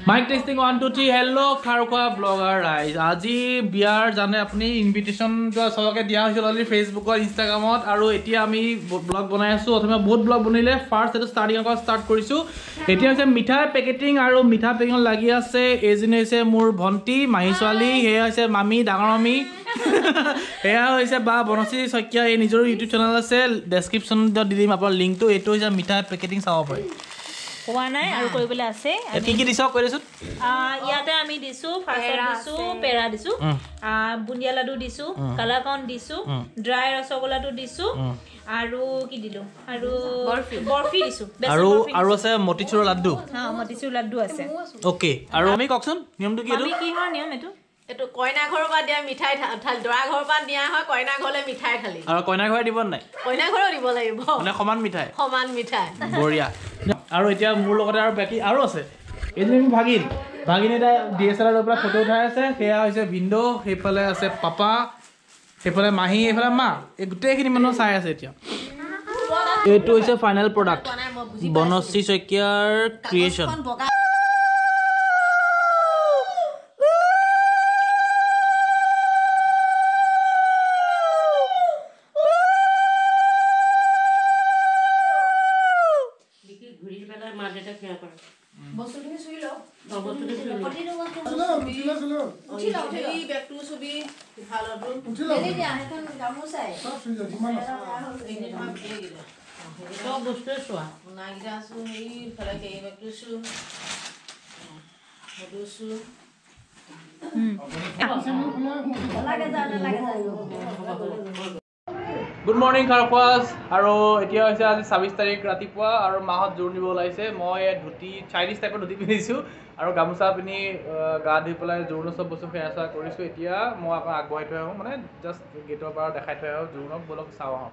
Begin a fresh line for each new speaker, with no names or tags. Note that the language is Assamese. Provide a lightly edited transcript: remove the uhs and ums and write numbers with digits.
Mic testing 1 2 3 hello Kharkhua blogger guys আজি বিয়াৰ জানে আপুনি ইনভিটেশন সবকে দিয়া হৈছিল অলৰেডি ফেসবুকত ইনষ্টাগ্ৰামত আৰু এতিয়া আমি ব্লগ বনাই আছো অথবা বহুত ব্লগ বনিলে ফাৰ্স্ট এটো ষ্টাৰ্ট কৰিছো এতিয়া হৈছে মিঠাই পেকেটিং আৰু মিঠা পেকিং লাগি আছে এজনে হৈছে মোৰ ভন্টি মাহি ছোৱালী হে হৈছে মামি ডাঙৰ মামি এয়া হৈছে বা বনসী শইকীয়া এই নিজৰ ইউটিউব চেনেল আছে ডেসক্ৰিপচনত দি দিম আপোনাৰ লিংকটো এটো হৈছে মিঠাই পেকেটিং চাব পাৰে
কোৱা নাই আৰু কৰিবলৈ আছে
কি দিছ কৈছো
ইয়াতে আমি দিছো ফাৰ্স্ট দিছো পেৰা দিছো বুনিয়া লাডু দিছো কালাকান দিছো ড্ৰাই ৰসগোল্লাটো দিছো আৰু কি দিলো আৰু বৰফি দিছো
আৰু আছে মটিচুৰ লাড্ডু
মটিচুৰ লাড্ডু আছে
ওকে আৰু আমি ককচোন নিয়মটো কি
আমি কি হয় নিয়ম এটো
এটো কইনা ঘৰৰ পৰা দিয়া মিঠাই দৰা ঘৰৰ পৰা দিয়া হয় কইনা ঘৰলে মিঠাই খালি
আৰু কইনা ঘৰে দিব নাই
কইনা ঘৰৰ দিব লাগিব
মানে সমান মিঠাই বঢ়িয়া আৰু এতিয়া মোৰ লগতে আৰু বাকি আৰু আছে এজনী ভাগিনীটা ডিএসএলআৰ লৈ পৰা ফটো উঠাই আছে সেয়া হৈছে ভিন্ডো হেফালে আছে পাপা হেফালে মাহি হেফালে মা এই গুটেখিনি মানুহ চাই আছে এতিয়া এইটো হৈছে ফাইনাল প্ৰডাক্ট বনশ্ৰী শইকীয়াৰ ক্ৰিয়েচন
বস্তুখিনি সুই ল বস্তুখিনি সুই ল উঠি ল এই ব্যাগটো ছবি ভালটো উঠি ল এই দিয়া এখন গামোচাই সব সুই ল যিমান এই নিমা ভিতরে গিলা সব বস্তু সোয়া নাগিরা সু এই ফলাকে এই ব্যাগটো সু হদুসু লাগে
গুড মৰ্নিং খাৰখোৱাছ আৰু এতিয়া হৈছে আজি 26 তাৰিখ ৰাতিপুৱা আৰু মাহত জোৰ নিব ওলাইছে মই ধুতি চাইনিজ টাইপৰ ধুতি পিন্ধিছোঁ আৰু গামোচা পিন্ধি গা ধুই পেলাই জোৰণ চব বস্তু ফেৰা চোৱা কৰিছোঁ এতিয়া মই আকৌ আগবঢ়াই থৈ আহোঁ মানে জাষ্ট গেটৰ পৰা দেখাই থৈ আহোঁ জোৰণক বলক চাওঁ আহোঁ